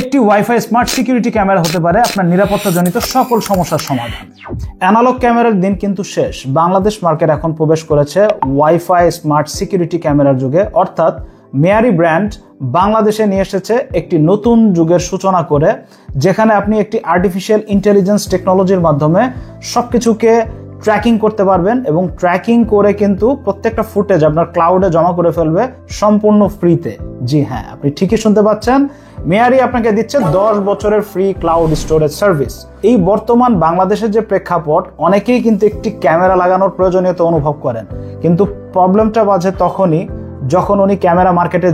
একটি wifi smart security camera হতে পারে আপনার নিরাপত্তাজনিত সকল সমস্যার সমাধান। অ্যানালগ ক্যামেরার দিন কিন্তু শেষ। বাংলাদেশ মার্কেট এখন প্রবেশ করেছে ওয়াইফাই স্মার্ট সিকিউরিটি ক্যামেরার যুগে, অর্থাৎ মেয়ারি ব্র্যান্ড বাংলাদেশে নিয়ে এসেছে একটি নতুন যুগের সূচনা করে, যেখানে আপনি একটি আর্টিফিশিয়াল ইন্টেলিজেন্স টেকনোলজির মাধ্যমে সবকিছুকে ট্র্যাকিং করতে পারবেন এবং ট্র্যাকিং করে কিন্তু প্রত্যেকটা ফুটেজ আপনার ক্লাউডে জমা করে ফেলবে সম্পূর্ণ ফ্রিতে। জি হ্যাঁ, আপনি ঠিকই শুনতে পাচ্ছেন, মেয়ারি আপনাকে দিচ্ছে 10 বছরের ফ্রি ক্লাউড স্টোরেজ সার্ভিস। এই বর্তমান বাংলাদেশের যে প্রেক্ষাপট, অনেকেই কিন্তু একটি ক্যামেরা লাগানোর প্রয়োজনীয়তা অনুভব করেন, কিন্তু প্রবলেমটা বাজে তখনই যখন উনি ক্যামেরা মার্কেটে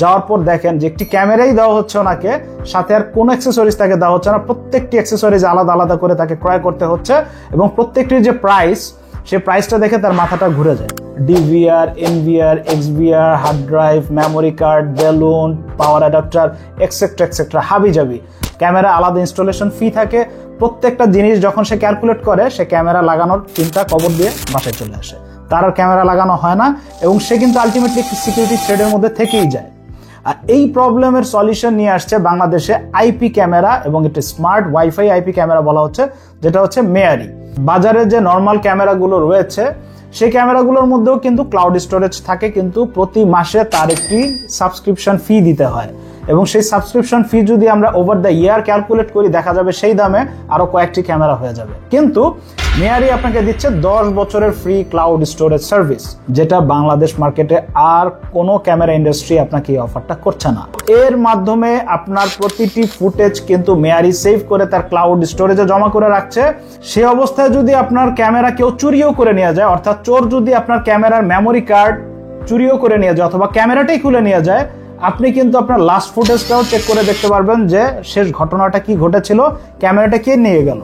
যাওয়ার পর দেখেন যে একটি ক্যামেরাই দেওয়া হচ্ছে ওনাকে, সাথে আর কোনো অ্যাক্সেসরিজ তাকে দেওয়া হচ্ছে না। প্রত্যেকটি অ্যাক্সেসরিজ আলাদা আলাদা করে তাকে ক্রয় করতে হচ্ছে এবং প্রত্যেকটির যে প্রাইস, সেই প্রাইসটা দেখে তার মাথাটা ঘুরে যায়। DVR, NVR, XVR, hard drive, memory card, balun, power adapter, etcetera etcetera, হাবিজাবি। ক্যামেরা আলাদা ইনস্টলেশন ফি থাকে। প্রত্যেকটা জিনিস যখন সে ক্যালকুলেট করে, সে ক্যামেরা লাগানোর চিন্তা কবর দিয়ে বাসায় চলে আসে। তার আর ক্যামেরা লাগানো হয় না এবং সে কিন্তু আলটিমেটলি একটি সিকিউরিটি থ্রেডের মধ্যে থেকেই যায়। আর এই প্রবলেমের সলিউশন নিয়ে আসছে বাংলাদেশে আইপি ক্যামেরা, এবং এটা স্মার্ট ওয়াইফাই আইপি ক্যামেরা বলা হচ্ছে, যেটা হচ্ছে মেয়ারি। বাজারে যে নর্মাল ক্যামেরাগুলো রয়েছে, সেই ক্যামেরাগুলোর মধ্যেও কিন্তু ক্লাউড স্টোরেজ থাকে, কিন্তু প্রতি মাসে তার একটি সাবস্ক্রিপশন ফি দিতে হয় এবং সেই সাবস্ক্রিপশন ফি যদি আমরা ওভার দ্য ইয়ার ক্যালকুলেট করি, দেখা যাবে সেই দামে আরো কয়েকটি ক্যামেরা হয়ে যাবে। কিন্তু মেয়ারি আপনাকে দিচ্ছে 10 বছরের ফ্রি ক্লাউড স্টোরেজ সার্ভিস, যেটা বাংলাদেশ মার্কেটে আর কোনো ক্যামেরা ইন্ডাস্ট্রি আপনাকে এই অফারটা করছে না। এর মাধ্যমে আপনার প্রতিটি ফুটেজ কিন্তু মেয়ারি সেভ করে তার ক্লাউড স্টোরেজে জমা করে রাখছে। সে অবস্থায় যদি আপনার ক্যামেরা কেউ চুরিও করে নিয়ে যায়, অর্থাৎ চোর যদি আপনার ক্যামেরার মেমোরি কার্ড চুরিও করে নিয়ে যায় অথবা ক্যামেরাটাই খুলে নিয়ে যায়, আপনি কিন্তু আপনার লাস্ট ফুটেজটাও চেক করে দেখতে পারবেন যে শেষ ঘটনাটা কি ঘটেছিল, ক্যামেরাটা কে নিয়ে গেল।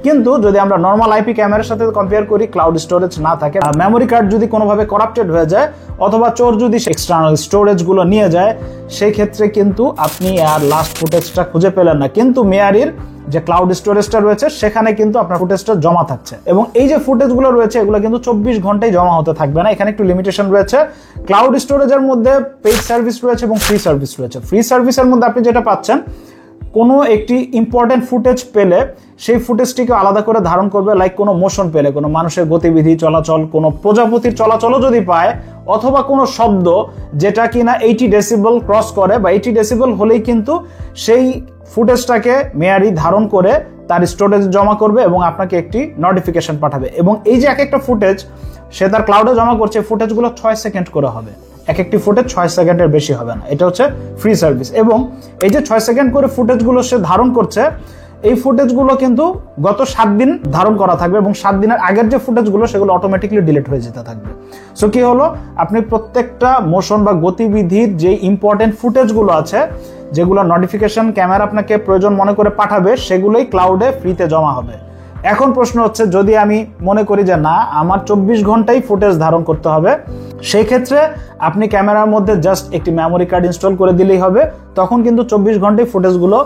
কিন্তু যদি আমরা নর্মাল আইপি ক্যামেরার সাথে কম্পেয়ার করি, ক্লাউড স্টোরেজ না থাকে, মেমোরি কার্ড যদি কোনোভাবে করাপ্টেড হয়ে যায় অথবা চোর যদি এক্সটার্নাল স্টোরেজগুলো নিয়ে যায়, সেই ক্ষেত্রে কিন্তু আপনি আর লাস্ট ফুটেজটা খুঁজে পেলেন না। কিন্তু মেয়ারির যে ক্লাউড স্টোরেজটা রয়েছে, সেখানে কিন্তু আপনার ফুটেজটা জমা থাকছে এবং এই যে ফুটেজগুলো রয়েছে, এগুলো কিন্তু 24 ঘন্টায় জমা হতে থাকবে না। এখানে একটু লিমিটেশন রয়েছে। ক্লাউড স্টোরেজের মধ্যে পেইড সার্ভিস রয়েছে এবং ফ্রি সার্ভিস রয়েছে। ফ্রি সার্ভিসের মধ্যে আপনি যেটা পাচ্ছেন, কোনো একটি ইম্পর্টেন্ট ফুটেজ পেলে সেই ফুটেজটিকে আলাদা করে ধারণ করবে, লাইক কোনো মোশন পেলে, কোনো মানুষের গতিবিধি, চলাচল, কোনো প্রজাপতির চলাচলও যদি পায়, অথবা কোনো শব্দ যেটা কিনা 80 ডেসিবেল ক্রস করে বা 80 ডেসিবেল হলেই কিন্তু সেই ফুটেজটাকে মেয়ারি ধারণ করে তার স্টোরেজে জমা করবে এবং আপনাকে একটি নোটিফিকেশন পাঠাবে। এবং এই যে এক একটা ফুটেজ সে তার ক্লাউডে জমা করছে, ফুটেজগুলো 6 সেকেন্ড করে হবে। এক একটি ফুটেজ 6 সেকেন্ডের বেশি হবে না। এটা হচ্ছে ফ্রি সার্ভিস। এবং এই যে 6 সেকেন্ড করে ফুটেজগুলো সে ধারণ করছে, এই ফুটেজগুলো কিন্তু গত 7 দিন ধারণ করা থাকবে এবং 7 দিনের আগের যে ফুটেজগুলো, সেগুলো অটোমেটিকলি ডিলিট হয়ে যেতে থাকবে। সো কি হলো, আপনি প্রত্যেকটা মোশন বা গতিবিধির যে ইম্পর্টেন্ট ফুটেজগুলো আছে, যেগুলো নোটিফিকেশন ক্যামেরা আপনাকে প্রয়োজন মনে করে পাঠাবে, সেগুলোই ক্লাউডে ফ্রিতে জমা হবে। এখন প্রশ্ন হচ্ছে, যদি আমি মনে করি যে না, আমার 24 ঘন্টাই ফুটেজ ধারণ করতে হবে, সেই ক্ষেত্রে আপনি ক্যামেরার মধ্যে জাস্ট একটি মেমোরি কার্ড ইনস্টল করে দিলেই হবে। তখন কিন্তু 24 ঘন্টায় ফুটেজগুলো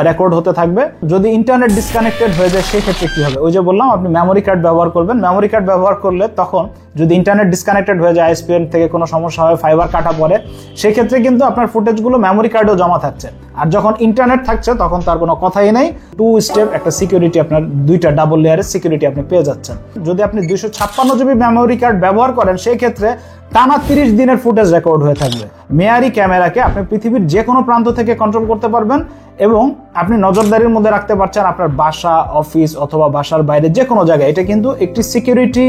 রেকর্ড হতে থাকবে। যদি ইন্টারনেট ডিসকানেক্টেড হয়ে যায়, সেই ক্ষেত্রে কি হবে? ওই যে বললাম, আপনি মেমোরি কার্ড ব্যবহার করবেন। মেমোরি কার্ড ব্যবহার করলে তখন যদি ইন্টারনেট ডিসকানেক্টেড হয়ে যায়, আইএসপিএন থেকে কোনো সমস্যা হয়, ফাইবার কাটা পড়ে, সেই ক্ষেত্রে কিন্তু আপনার ফুটেজগুলো মেমোরি কার্ডেও জমা থাকছে। আর যখন ইন্টারনেট থাকছে, তখন তার কোনো কথাই নেই। 2 স্টেপ একটা সিকিউরিটি, আপনার 2টা ডাবল লেয়ারের সিকিউরিটি আপনি পেয়ে যাচ্ছেন। যদি আপনি 256 জিবি মেমোরি কার্ড ব্যবহার করেন, সেই ক্ষেত্রে টানা 30 দিনের ফুটেজ রেকর্ড হয়ে থাকবে। মেয়ারি ক্যামেরাকে আপনি পৃথিবীর যে কোনো প্রান্ত থেকে কন্ট্রোল করতে পারবেন এবং আপনি নজরদারির মধ্যে রাখতে পারছেন আপনার বাসা, অফিস অথবা বাসার বাইরে যে কোনো জায়গায়। এটা কিন্তু একটি সিকিউরিটি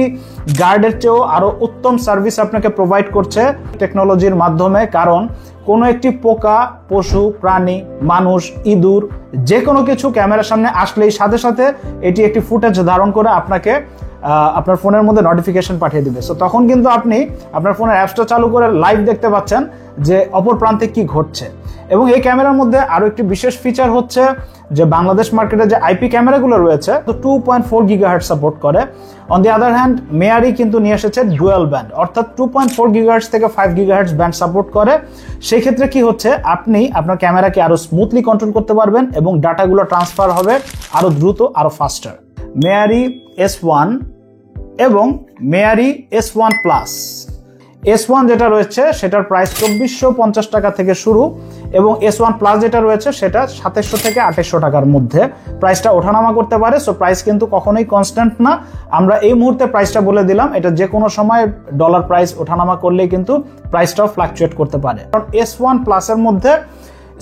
গার্ডের চেয়েও আরো উত্তম সার্ভিস আপনাকে প্রোভাইড করছে টেকনোলজির মাধ্যমে। কারণ কোনো একটি পোকা, পশু, প্রাণী, মানুষ, ইঁদুর, যে কোনো কিছু ক্যামেরার সামনে আসলেই সাথে সাথে এটি একটি ফুটেজ ধারণ করে আপনাকে আপনার ফোনের মধ্যে নোটিফিকেশন পাঠিয়ে দিবে। সো তখন কিন্তু আপনি আপনার ফোনের অ্যাপসটা চালু করে লাইভ দেখতে পাচ্ছেন যে অপর প্রান্তে কি ঘটছে। এবং এই ক্যামেরার মধ্যে আরো একটি বিশেষ ফিচার হচ্ছে যে বাংলাদেশ মার্কেটে যে আইপি ক্যামেরাগুলো রয়েছে, তো 2.4 গিগাহার্টজ সাপোর্ট করে। অন দি আদার হ্যান্ড, মেয়ারি কিন্তু নিয়ে এসেছে ডুয়াল ব্যান্ড, অর্থাৎ 2.4 গিগাহার্টজ থেকে 5 গিগাহার্টজ ব্যান্ড সাপোর্ট করে। সেই ক্ষেত্রে কি হচ্ছে, আপনি আপনার ক্যামেরাকে আরো স্মুথলি কন্ট্রোল করতে পারবেন এবং ডাটাগুলো ট্রান্সফার হবে আরো দ্রুত, আরো ফাস্টার। মেয়ারি S1 এবং মেয়ারি S1 প্লাস। S1 যেটা রয়েছে, সেটার প্রাইস 2450 টাকা থেকে শুরু এবং S1+ যেটা রয়েছে সেটা 2700 থেকে 2800 টাকার মধ্যে প্রাইসটা ওঠানামা করতে পারে। সো প্রাইস কিন্তু কখনোই কনস্ট্যান্ট না, আমরা এই মুহূর্তে প্রাইসটা বলে দিলাম, এটা যে কোনো সময় ডলার প্রাইস ওঠানামা করলেই কিন্তু প্রাইসটাও ফ্লাকচুয়েট করতে পারে। কারণ S1+ এর মধ্যে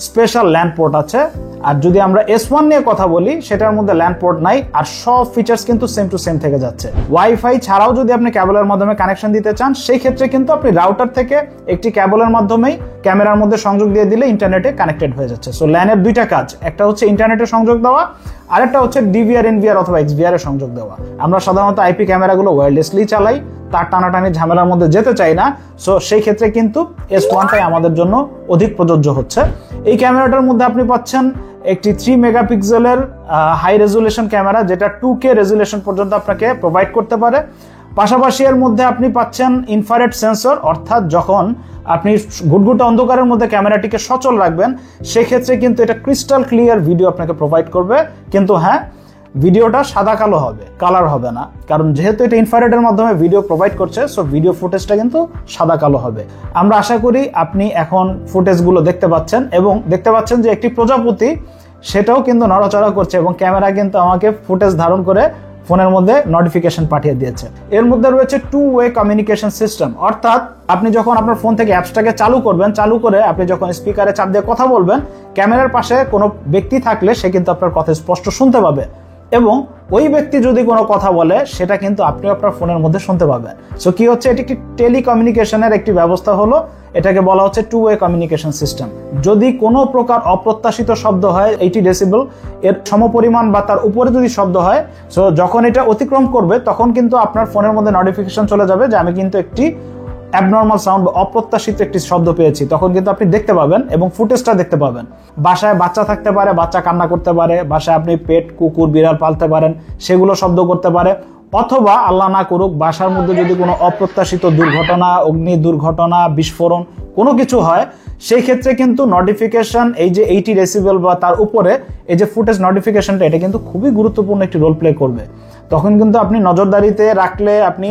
স্পেশাল ল্যান্ড পোর্ট আছে, আর যদি আমরা S1 নিয়ে কথা বলি সেটার মধ্যে ল্যান্ড পোর্ট নাই, আর সব ফিচার্স কিন্তু সেম টু সেম থেকে যাচ্ছে। ওয়াইফাই ছাড়াও যদি আপনি ক্যাবলের মাধ্যমে কানেকশন দিতে চান সেই ক্ষেত্রে কিন্তু আপনি রাউটার থেকে একটি ক্যাবলের মাধ্যমেই ক্যামেরার মধ্যে সংযোগ দিয়ে দিলে ইন্টারনেটে কানেক্টেড হয়ে যাচ্ছে। সো ল্যানের দুইটা কাজ, একটা হচ্ছে ইন্টারনেটে সংযোগ দেওয়া, আরেকটা হচ্ছে ডিভিআর, এনভিআর অথবা এক্সভিআর এর সংযোগ দেওয়া। আমরা সাধারণত আইপি ক্যামেরাগুলো ওয়্যারলেসলি চালাই, তার টানাটানি ঝামেলার মধ্যে যেতে চাই না। সো সেই ক্ষেত্রে কিন্তু S1টাই আমাদের জন্য অধিক প্রযোজ্য হচ্ছে। এই ক্যামেরাটার মধ্যে আপনি পাচ্ছেন একটি 3 মেগাপিক্সেলের হাই রেজুলেশন ক্যামেরা, যেটা 2K রেজুলেশন পর্যন্ত আপনাকে প্রোভাইড করতে পারে। পাশাপাশি এর মধ্যে আপনি পাচ্ছেন ইনফ্রারেড সেন্সর, অর্থাৎ যখন আপনি ঘুটঘুটে অন্ধকারের মধ্যে ক্যামেরাটিকে সচল রাখবেন সেক্ষেত্রে কিন্তু এটা ক্রিস্টাল ক্লিয়ার ভিডিও আপনাকে প্রোভাইড করবে। কিন্তু হ্যাঁ, ভিডিওটা সাদা কালো হবে, কালার হবে না, কারণ যেহেতু এটা ইনফ্রারেডের মাধ্যমে ভিডিও প্রোভাইড করছে, সো ভিডিও ফুটেজটা কিন্তু সাদা কালো হবে। আমরা আশা করি আপনি এখন ফুটেজগুলো দেখতে পাচ্ছেন এবং দেখতে পাচ্ছেন যে একটি প্রজাপতি সেটাও কিন্তু নড়াচড়া করছে এবং ক্যামেরা কিন্তু আমাকে ফুটেজ ধারণ করে ফোনের মধ্যে নোটিফিকেশন পাঠিয়ে দিয়েছে। এর মধ্যে রয়েছে 2-way কমিউনিকেশন সিস্টেম, অর্থাৎ আপনি যখন আপনার ফোন থেকে অ্যাপসটাকে চালু করবেন, চালু করে আপনি যখন স্পিকারে চাপ দিয়ে কথা বলবেন, ক্যামেরার পাশে কোনো ব্যক্তি থাকলে সে কিন্তু আপনার কথা স্পষ্ট শুনতে পাবে এবং ওই ব্যক্তি যদি কোনো কথা বলে সেটা কিন্তু আপনি আপনার ফোনের মধ্যে শুনতে পাবেন। সো কি হচ্ছে, এটি একটি টেলিকমিউনিকেশনের একটি ব্যবস্থা হলো, এটাকে বলা হচ্ছে 2-way কমিউনিকেশন সিস্টেম। যদি কোনো প্রকার অপ্রত্যাশিত শব্দ হয় 80 ডেসিবেল এর সমপরিমাণ বা তার উপরে যদি শব্দ হয়, সো যখন এটা অতিক্রম করবে তখন কিন্তু আপনার ফোনের মধ্যে নোটিফিকেশন চলে যাবে যে আমি কিন্তু একটি অ্যাবনর্মাল সাউন্ড বা অপ্রত্যাশিত একটি শব্দ পেয়েছি। তখন কিন্তু আপনি দেখতে পাবেন এবং ফুটেজটা দেখতে পাবেন। বাসায় বাচ্চা থাকতে পারে, বাচ্চা কান্না করতে পারে, বাসায় আপনি পেট, কুকুর, বিড়াল পালতে পারেন, সেগুলো শব্দ করতে পারে, অথবা আল্লাহ না করুক বাসার মধ্যে যদি কোনো অপ্রত্যাশিত দুর্ঘটনা, অগ্নি দুর্ঘটনা, বিস্ফোরণ কোনো কিছু হয়, সেই ক্ষেত্রে কিন্তু নোটিফিকেশন এই যে 80 ডেসিবেল বা তার উপরে এই যে ফুটেজ নোটিফিকেশনটা, এটা কিন্তু খুবই গুরুত্বপূর্ণ একটি রোল প্লে করবে। তখন কিন্তু আপনি নজরদারিতে রাখলে আপনি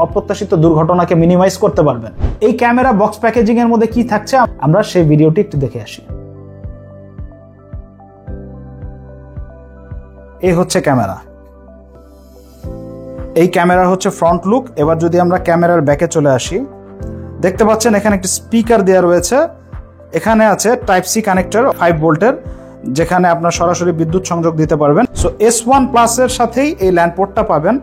অপ্রত্যাশিত দুর্ঘটনাকে মিনিমাইজ করতে পারবেন। এই ক্যামেরা বক্স প্যাকেজিং এর মধ্যে কি থাকছে আমরা সেই ভিডিওটি একটু দেখে আসি। এই হচ্ছে ক্যামেরা, এই ক্যামেরার হচ্ছে ফ্রন্ট লুক। এবার যদি আমরা ক্যামেরার ব্যাকে চলে আসি, দেখতে পাচ্ছেন এখানে একটি স্পিকার দেওয়া রয়েছে, এখানে আছে Type-C কানেক্টর 5 ভোল্টের, যেখানে আপনার সরাসরি বিদ্যুৎ সংযোগ দিতে পারবেন। সো S1+ এর সাথেই এই ল্যান্ড পোর্টটা পাবেন,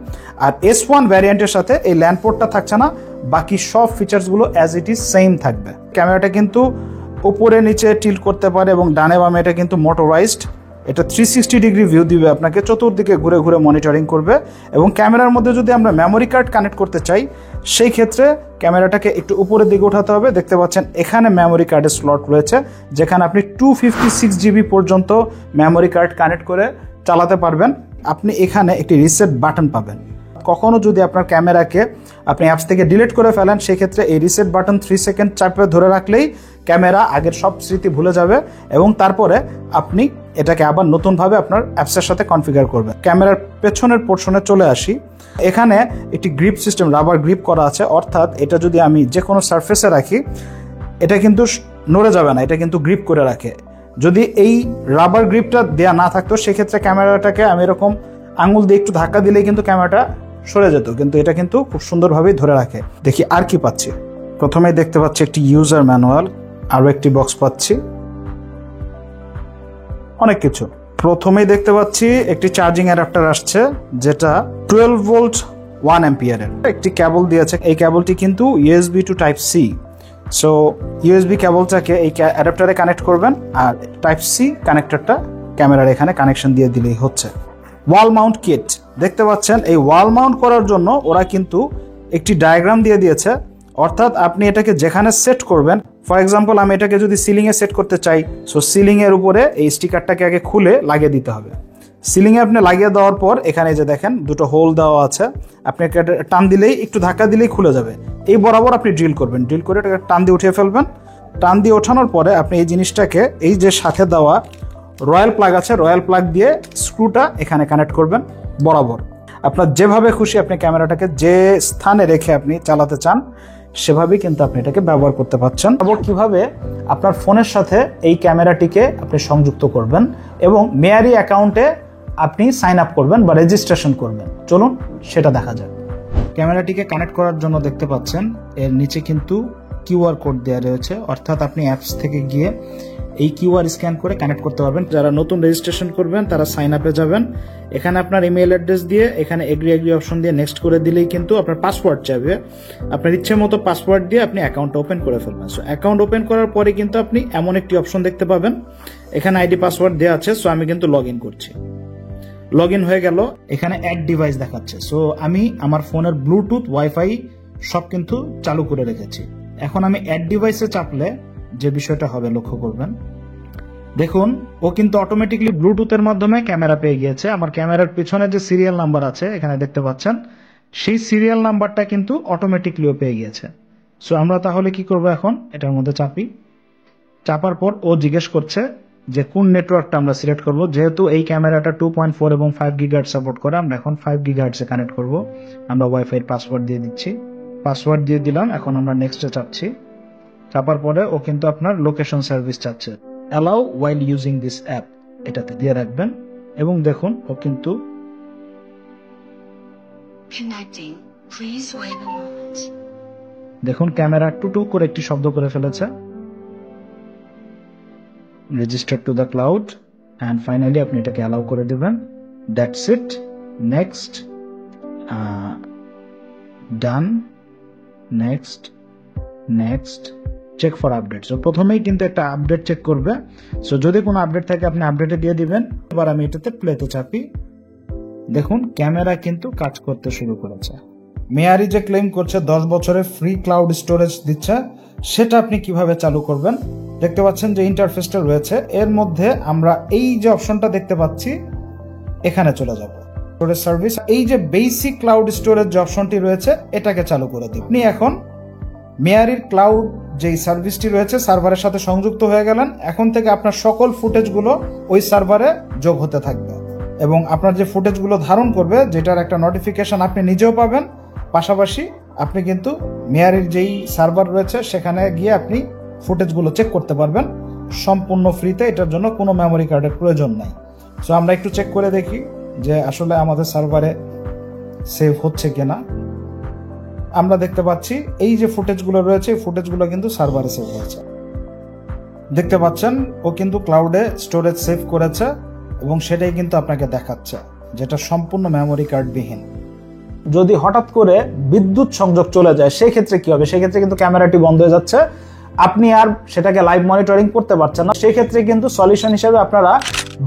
আর S1 ভ্যারিয়েন্টের সাথে এই ল্যান্ড পোর্টটা থাকছে না, বাকি সব ফিচার্সগুলো অ্যাজ ইট ইজ সেম থাকবে। ক্যামেরাটা কিন্তু উপরে নিচে টিল্ট করতে পারে এবং ডানে বামে এটা কিন্তু মোটরাইজড, এটা 360 ডিগ্রি ভিউ দিবে আপনাকে, চতুর্দিকে ঘুরে ঘুরে মনিটরিং করবে। এবং ক্যামেরার মধ্যে যদি আমরা মেমোরি কার্ড কানেক্ট করতে চাই সেই ক্ষেত্রে ক্যামেরাটাকে একটু উপরের দিকে উঠাতে হবে। দেখতে পাচ্ছেন এখানে মেমোরি কার্ডের স্লট রয়েছে, যেখানে আপনি 256 GB পর্যন্ত মেমোরি কার্ড কানেক্ট করে চালাতে পারবেন। আপনি এখানে একটি রিসেট বাটন পাবেন। কখনো যদি আপনার ক্যামেরাকে আপনি অ্যাপস থেকে ডিলিট করে ফেলেন সেক্ষেত্রে এই রিসেট বাটন 3 সেকেন্ড চাপে ধরে রাখলেই ক্যামেরা আগের সব স্মৃতি ভুলে যাবে এবং তারপরে আপনি এটাকে আবার নতুনভাবে আপনার অ্যাপসের সাথে কনফিগার করবেন। ক্যামেরার পেছনের পোর্শনে চলে আসি, এখানে একটি গ্রিপ সিস্টেম, রাবার গ্রিপ করা আছে, অর্থাৎ এটা যদি আমি যে কোনো সারফেসে রাখি এটা কিন্তু নড়ে যাবে না, এটা কিন্তু গ্রিপ করে রাখে। যদি এই রাবার গ্রিপটা দেওয়া না থাকতো সেক্ষেত্রে ক্যামেরাটাকে আমি এরকম আঙুল দিয়ে একটু ধাক্কা দিলেই কিন্তু ক্যামেরাটা সরে যেত, কিন্তু এটা কিন্তু খুব সুন্দরভাবেই ধরে রাখে। দেখি আর কি পাচ্ছি। প্রথমেই দেখতে পাচ্ছি একটি ইউজার ম্যানুয়াল, আরও একটি বক্স পাচ্ছি, অনেক কিছু। প্রথমেই দেখতে পাচ্ছি একটি চার্জিং অ্যাডাপ্টার আসছে, যেটা 12 ভোল্ট 1 অ্যাম্পিয়ারের একটি কেবল দিয়েছে। এই কেবলটি কিন্তু USB to Type-C, so USB কেবলটাকে এই অ্যাডাপ্টারে কানেক্ট করবেন আর Type-C কানেক্টরটা ক্যামেরার এখানে কানেকশন দিয়ে দিলেই হচ্ছে। ওয়াল মাউন্ট কিট দেখতে পাচ্ছেন, এই ওয়াল মাউন্ট করার জন্য ওরা কিন্তু একটি ডায়াগ্রাম দিয়ে দিয়েছে, অর্থাৎ আপনি এটাকে যেখানে সেট করবেন, ফর এক্সাম্পল আমি এটাকে যদি সিলিংয়ে সেট করতে চাই, সো সিলিংয়ের উপরে এই স্টিকারটাকে আগে খুলে লাগিয়ে দিতে হবে। সিলিংয়ে আপনি লাগিয়ে দেওয়ার পর এখানে যে দেখেন দুটো হোল দেওয়া আছে, আপনি টান দিলেই, একটু ধাক্কা দিলেই খুলে যাবে। এই বরাবর আপনি ড্রিল করবেন, ড্রিল করে এটাকে টান দিয়ে উঠিয়ে ফেলবেন। টান দিয়ে ওঠানোর পরে আপনি এই জিনিসটাকে এই যে সাথে দেওয়া রয়্যাল প্লাগ আছে, রয়্যাল প্লাগ দিয়ে স্ক্রুটা এখানে কানেক্ট করবেন বরাবর। আপনার যেভাবে খুশি আপনি ক্যামেরাটাকে যে স্থানে রেখে আপনি চালাতে চান সেভাবেই কিন্তু আপনি এটাকে ব্যবহার করতে পারছেন। এবং কিভাবে আপনার ফোনের সাথে এই ক্যামেরাটিকে আপনি সংযুক্ত করবেন এবং মেয়ারি অ্যাকাউন্টে আপনি সাইন আপ করবেন বা রেজিস্ট্রেশন করবেন, চলুন সেটা দেখা যাক। ক্যামেরাটিকে কানেক্ট করার জন্য দেখতে পাচ্ছেন এর নিচে কিন্তু কিউআর কোড দেওয়া রয়েছে, অর্থাৎ আপনি অ্যাপস থেকে গিয়ে এই কিউআর স্ক্যান করে কানেক্ট করতে পারবেন। যারা নতুন রেজিস্ট্রেশন করবেন তারা সাইন আপে যাবেন, এখানে আপনার ইমেল অ্যাড্রেস দিয়ে এখানে এগ্রি অপশন দিয়ে নেক্সট করে দিলেই কিন্তু আপনার পাসওয়ার্ড চাইবে। আপনার ইচ্ছে মতো পাসওয়ার্ড দিয়ে আপনি অ্যাকাউন্টটা ওপেন করে ফেলবেন। সো অ্যাকাউন্ট ওপেন করার পরে কিন্তু আপনি এমন একটি অপশন দেখতে পাবেন, এখানে আইডি পাসওয়ার্ড দেওয়া আছে। সো আমি কিন্তু লগ ইন করছি, লগ ইন হয়ে গেল। এখানে অ্যাড ডিভাইস দেখাচ্ছে। সো আমি আমার ফোনের ব্লুটুথ ওয়াইফাই সব কিন্তু চালু করে রেখেছি। এখন আমি অ্যাড ডিভাইসে চাপলে যে বিষয়টা হবে লক্ষ্য করবেন, দেখুন ও কিন্তু অটোমেটিকলি ব্লুটুথের মাধ্যমে ক্যামেরা পেয়ে গিয়েছে। আমার ক্যামেরার পিছনে যে সিরিয়াল নাম্বার আছে এখানে দেখতে পাচ্ছেন, সেই সিরিয়াল নাম্বারটা কিন্তু অটোমেটিকলিও পেয়ে গিয়েছে। সো আমরা তাহলে কি করব, এখন এটার মধ্যে চাপি। চাপার পর ও জিজ্ঞেস করছে যে কোন নেটওয়ার্কটা আমরা সিলেক্ট করব। যেহেতু এই ক্যামেরাটা 2.4 এবং 5 গিগাহার্টজ সাপোর্ট করে, আমরা এখন 5 গিগাহার্টজে কানেক্ট করব। আমরা ওয়াইফাই পাসওয়ার্ড দিয়ে দিচ্ছি, পাসওয়ার্ড দিয়ে দিলাম। এখন আমরা নেক্সটে চাপছি। চাপার পরে ও কিন্তু আপনার লোকেশন সার্ভিস চাচ্ছে, allow while using this app, এটাতে দিয়ে রাখবেন। এবং দেখুন ও কিন্তু দেখুন ক্যামেরা টুটু করে একটি শব্দ করে ফেলেছে, register to the cloud, and finally আপনি এটাকে অ্যালাউ করে দেবেন। That's it, next, done, next, next, check for update. So প্রথমেই কিন্তু একটা আপডেট চেক করবে। সো যদি কোনো আপডেট থাকে আপনি আপডেটে দিয়ে দিবেন। এবার আমি এটাতে প্লেতে চাপি, দেখুন ক্যামেরা কিন্তু কাজ করতে শুরু করেছে। মেয়ারি যে ক্লেম করছে 10 বছরের ফ্রি ক্লাউড স্টোরেজ দিচ্ছে, সেটা আপনি কিভাবে চালু করবেন দেখতে পাচ্ছেন যে ইন্টারফেসটা রয়েছে। এর মধ্যে আমরা এই যে অপশনটা দেখতে পাচ্ছি এখানে চলে যাব, স্টোরেজ সার্ভিস। এই যে বেসিক ক্লাউড স্টোরেজ যে অপশনটি রয়েছে এটাকে চালু করে দিন। আপনি এখন মেয়ারির ক্লাউড যেই সার্ভিসটি রয়েছে সার্ভারের সাথে সংযুক্ত হয়ে গেলেন। এখন থেকে আপনার সকল ফুটেজগুলো ওই সার্ভারে যোগ হতে থাকবে এবং আপনার যে ফুটেজগুলো ধারণ করবে যেটার একটা নোটিফিকেশন আপনি নিজেও পাবেন। পাশাপাশি আপনি কিন্তু মেয়ারির যেই সার্ভার রয়েছে সেখানে গিয়ে আপনি ফুটেজগুলো চেক করতে পারবেন সম্পূর্ণ ফ্রিতে। এটার জন্য কোনো মেমোরি কার্ডের প্রয়োজন নাই। সো আমরা একটু চেক করে দেখি যে আসলে আমাদের সার্ভারে সেভ হচ্ছে কিনা। আমরা দেখতে পাচ্ছি এই যে ফুটেজগুলো রয়েছে এই ফুটেজগুলো কিন্তু সার্ভারে সেভ হয়েছে। দেখতে পাচ্ছেন ও কিন্তু ক্লাউডে স্টোরেজ সেভ করেছে এবং সেটাই কিন্তু আপনাকে দেখাচ্ছে, যেটা সম্পূর্ণ মেমোরি কার্ড বিহীন। যদি হঠাৎ করে বিদ্যুৎ সংযোগ চলে যায় সেই ক্ষেত্রে কি হবে? সেই ক্ষেত্রে কিন্তু ক্যামেরাটি বন্ধ হয়ে যাচ্ছে, আপনি আর সেটাকে লাইভ মনিটরিং করতে পারছেন না। সেই ক্ষেত্রে কিন্তু সলিউশন হিসেবে আপনারা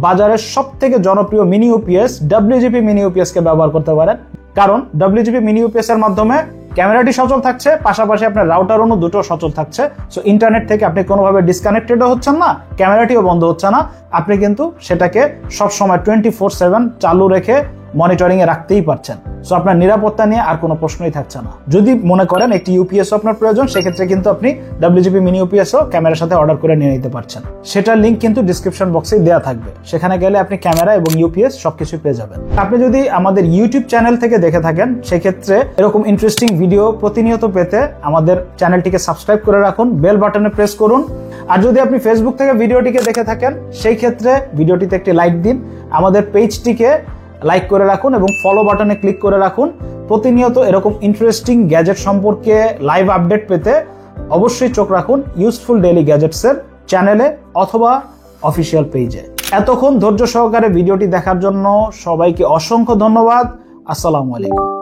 বাজারের সবথেকে জনপ্রিয় mini UPS WGP mini UPS কে ব্যবহার করতে পারেন। কারণ WGP মিনি ইউপিএস এর মাধ্যমে ক্যামেরাটি সচল থাকছে, পাশাপাশি আপনার রাউটার অনু দুটো সচল থাকছে। সো ইন্টারনেট থেকে আপনি কোনোভাবে ডিসকানেক্টেডও হচ্ছেন না, ক্যামেরাটিও বন্ধ হচ্ছে না। আপনি কিন্তু সেটাকে সবসময় 24/7 চালু রেখে মনিটরিং এ রাখতেই পারছেন। সো আপনার নিরাপত্তা নিয়ে আর কোনো প্রশ্নই থাকছে না। যদি মনে করেন একটি ইউপিএস আপনার প্রয়োজন, সেক্ষেত্রে কিন্তু আপনি WGP মিনি ইউপিএস ও ক্যামেরার সাথে অর্ডার করে নিয়ে নিতে পারছেন। সেটার লিঙ্ক কিন্তু ডিসক্রিপশন বক্সে দেওয়া থাকবে, সেখানে গেলে আপনি ক্যামেরা এবং ইউপিএস সবকিছু পেয়ে যাবেন। আপনি যদি আমাদের ইউটিউব চ্যানেল থেকে দেখে থাকেন, সেক্ষেত্রে এরকম ইন্টারেস্টিং ভিডিও প্রতিনিয়ত পেতে আমাদের চ্যানেলটিকে সাবস্ক্রাইব করে রাখুন, বেল বাটনে প্রেস করুন। আর যদি আপনি ফেসবুক থেকে ভিডিওটিকে দেখে থাকেন, সেই ক্ষেত্রে ভিডিওটিতে একটি লাইক দিন, আমাদের পেজটিকে লাইক করে রাখুন এবং ফলো বাটনে ক্লিক করে রাখুন। প্রতিনিয়ত এরকম ইন্টারেস্টিং গ্যাজেট সম্পর্কে লাইভ আপডেট পেতে অবশ্যই চোখ রাখুন ইউজফুল ডেইলি গ্যাজেটসের চ্যানেলে অথবা অফিসিয়াল পেজে। এতক্ষণ ধৈর্য সহকারে ভিডিওটি দেখার জন্য সবাইকে অসংখ্য ধন্যবাদ। আসসালামু আলাইকুম।